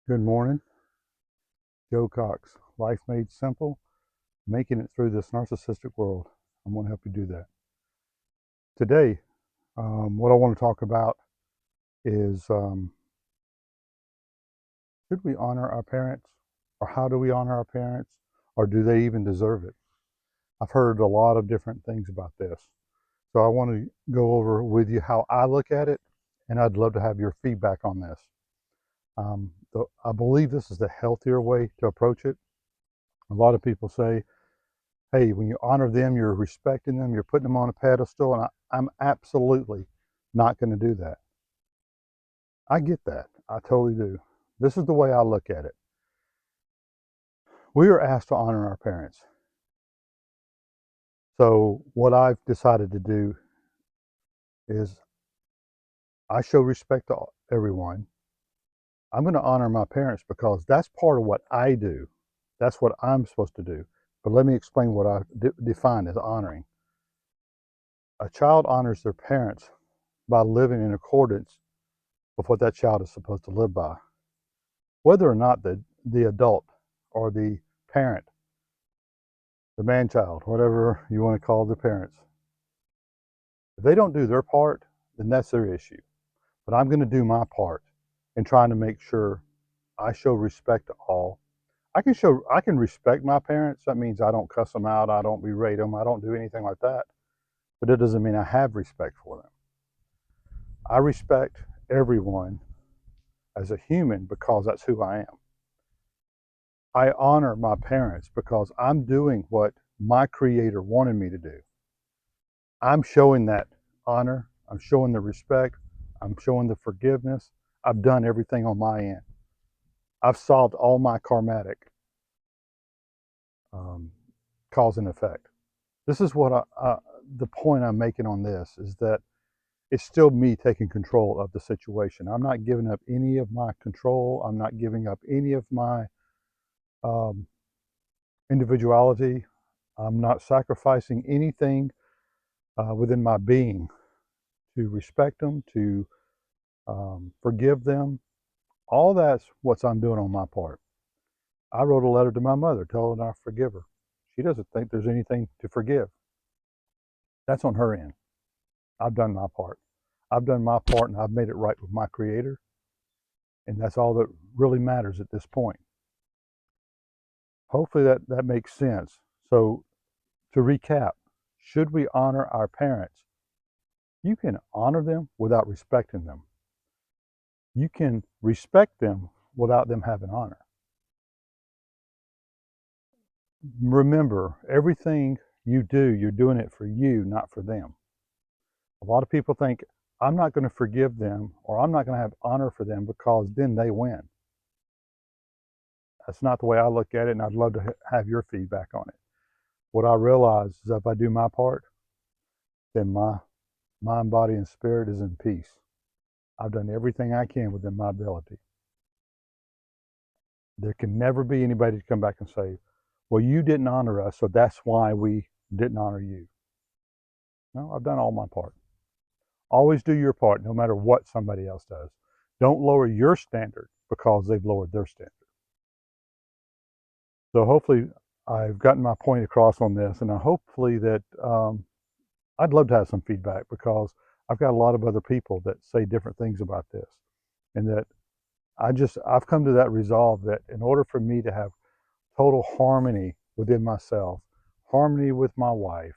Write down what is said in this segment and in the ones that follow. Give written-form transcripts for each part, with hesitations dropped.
Good morning, Joe Cox. Life Made Simple, making it through this narcissistic world. I'm going to help you do that. Today, what I want to talk about is should we honor our parents, or how do we honor our parents, or do they even deserve it? I've heard a lot of different things about this. So I want to go over with you how I look at it, and I'd love to have your feedback on this. I believe this is the healthier way to approach it. A lot of people say, hey, when you honor them, you're respecting them, you're putting them on a pedestal, and I'm absolutely not going to do that. I get that. I totally do. This is the way I look at it. We are asked to honor our parents. So what I've decided to do is I show respect to everyone. I'm going to honor my parents because that's part of what I do. That's what I'm supposed to do. But let me explain what I define as honoring. A child honors their parents by living in accordance with what that child is supposed to live by. Whether or not the adult or the parent, the man-child, whatever you want to call the parents, if they don't do their part, then that's their issue. But I'm going to do my part in trying to make sure I show respect to all. I can respect my parents. That means I don't cuss them out, I don't berate them, I don't do anything like that. But it doesn't mean I have respect for them. I respect everyone as a human because that's who I am. I honor my parents because I'm doing what my Creator wanted me to do. I'm showing that honor, I'm showing the respect, I'm showing the forgiveness. I've done everything on my end. I've solved all my karmatic cause and effect. This is what the point I'm making on this is that it's still me taking control of the situation. I'm not giving up any of my control. I'm not giving up any of my individuality. I'm not sacrificing anything within my being to respect them, to forgive them. All that's what I'm doing on my part. I wrote a letter to my mother telling her I forgive her. She doesn't think there's anything to forgive. That's on her end. I've done my part. I've done my part and I've made it right with my Creator. And that's all that really matters at this point. Hopefully that makes sense. So to recap, should we honor our parents? You can honor them without respecting them. You can respect them without them having honor. Remember, everything you do, you're doing it for you, not for them. A lot of people think, I'm not going to forgive them or I'm not going to have honor for them because then they win. That's not the way I look at it, and I'd love to have your feedback on it. What I realize is if I do my part, then my mind, body, and spirit is in peace. I've done everything I can within my ability. There can never be anybody to come back and say, well, you didn't honor us, so that's why we didn't honor you. No, I've done all my part. Always do your part, no matter what somebody else does. Don't lower your standard because they've lowered their standard. So hopefully I've gotten my point across on this, and hopefully that I'd love to have some feedback because I've got a lot of other people that say different things about this, and that I've come to that resolve that in order for me to have total harmony within myself, harmony with my wife,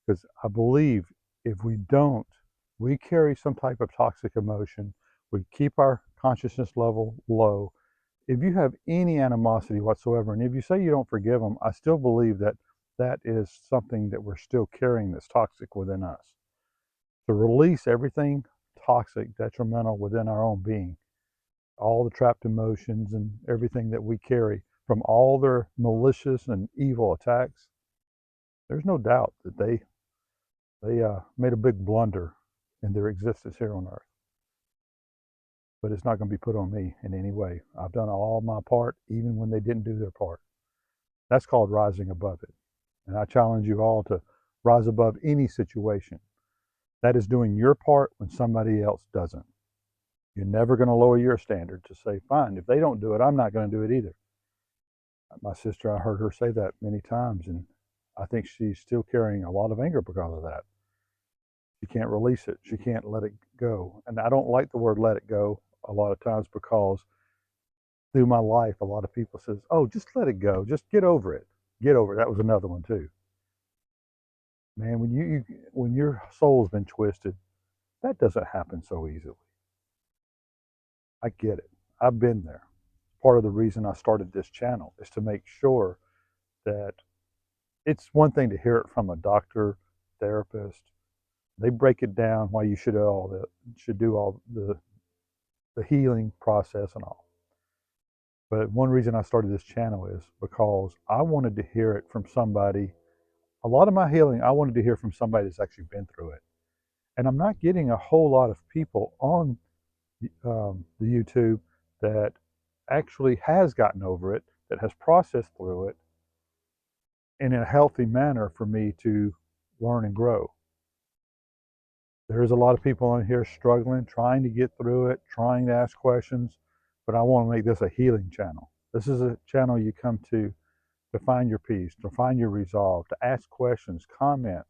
because I believe if we don't, we carry some type of toxic emotion. We keep our consciousness level low. If you have any animosity whatsoever, and if you say you don't forgive them, I still believe that that is something that we're still carrying that's toxic within us. To release everything toxic, detrimental within our own being, all the trapped emotions and everything that we carry from all their malicious and evil attacks, there's no doubt that they made a big blunder in their existence here on earth. But it's not going to be put on me in any way. I've done all my part, even when they didn't do their part. That's called rising above it. And I challenge you all to rise above any situation. That is doing your part when somebody else doesn't. You're never going to lower your standard to say, fine, if they don't do it, I'm not going to do it either. My sister, I heard her say that many times, and I think she's still carrying a lot of anger because of that. She can't release it. She can't let it go. And I don't like the word let it go a lot of times because through my life, a lot of people says, oh, just let it go. Just get over it. Get over it. That was another one too. Man, when your soul's been twisted, that doesn't happen so easily. I get it. I've been there. Part of the reason I started this channel is to make sure that it's one thing to hear it from a doctor, therapist. They break it down why you should do all the healing process and all. But one reason I started this channel is because I wanted to hear it from somebody. A lot of my healing, I wanted to hear from somebody that's actually been through it. And I'm not getting a whole lot of people on the YouTube that actually has gotten over it, that has processed through it in a healthy manner for me to learn and grow. There's a lot of people on here struggling, trying to get through it, trying to ask questions, but I want to make this a healing channel. This is a channel you come to find your peace, to find your resolve, to ask questions, comment.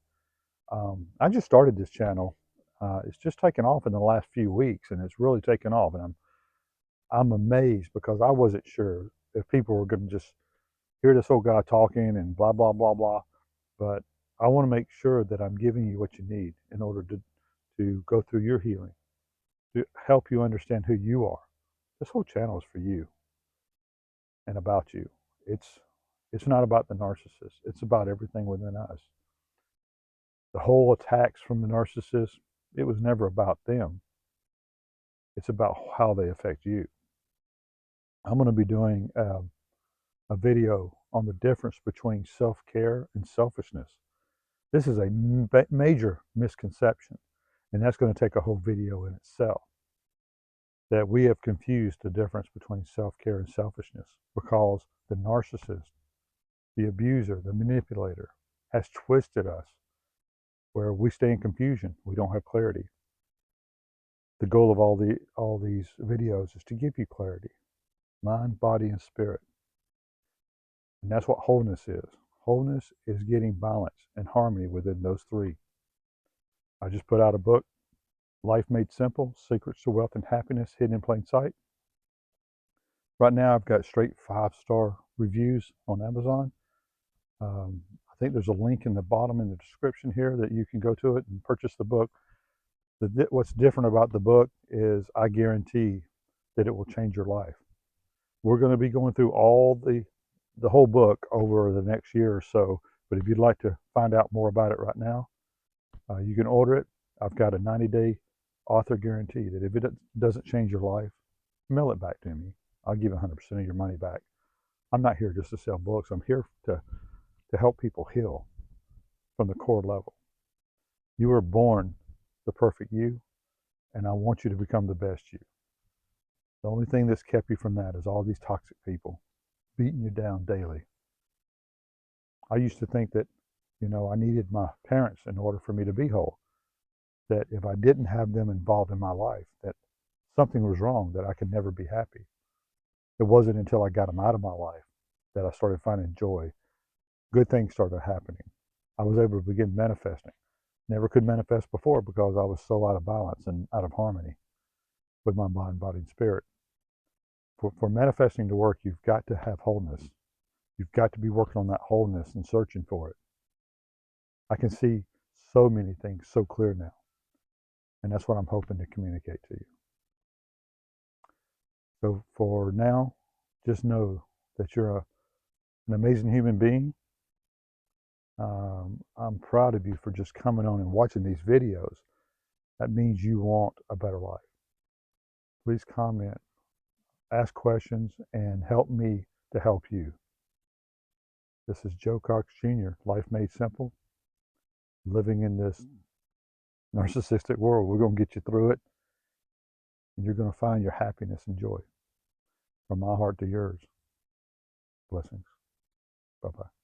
I just started this channel. It's just taken off in the last few weeks, and it's really taken off. And I'm amazed because I wasn't sure if people were going to just hear this old guy talking and blah blah blah blah. But I want to make sure that I'm giving you what you need in order to go through your healing, to help you understand who you are. This whole channel is for you and about you. It's not about the narcissist. It's about everything within us. The whole attacks from the narcissist, it was never about them. It's about how they affect you. I'm going to be doing a video on the difference between self-care and selfishness. This is a major misconception, and that's going to take a whole video in itself. That we have confused the difference between self-care and selfishness because the narcissist, the abuser, the manipulator has twisted us where we stay in confusion. We don't have clarity. The goal of all these videos is to give you clarity, mind, body, and spirit. And that's what wholeness is. Wholeness is getting balance and harmony within those three. I just put out a book, Life Made Simple, Secrets to Wealth and Happiness Hidden in Plain Sight. Right now I've got straight 5-star reviews on Amazon. I think there's a link in the bottom in the description here that you can go to it and purchase the book. What's different about the book is I guarantee that it will change your life. We're going to be going through all the whole book over the next year or so, but if you'd like to find out more about it right now, you can order it. I've got a 90-day author guarantee that if it doesn't change your life, mail it back to me. I'll give 100% of your money back. I'm not here just to sell books. I'm here to help people heal from the core level. You were born the perfect you, and I want you to become the best you. The only thing that's kept you from that is all these toxic people beating you down daily. I used to think that, I needed my parents in order for me to be whole. That if I didn't have them involved in my life, that something was wrong, that I could never be happy. It wasn't until I got them out of my life that I started finding joy. Good things started happening. I was able to begin manifesting. Never could manifest before because I was so out of balance and out of harmony with my mind, body, and spirit. For manifesting to work, you've got to have wholeness. You've got to be working on that wholeness and searching for it. I can see so many things so clear now. And that's what I'm hoping to communicate to you. So for now, just know that you're an amazing human being. I'm proud of you for just coming on and watching these videos. That means you want a better life. Please comment, ask questions, and help me to help you. This is Joe Cox Jr., Life Made Simple. Living in this narcissistic world, we're going to get you through it, and you're going to find your happiness and joy. From my heart to yours. Blessings. Bye-bye.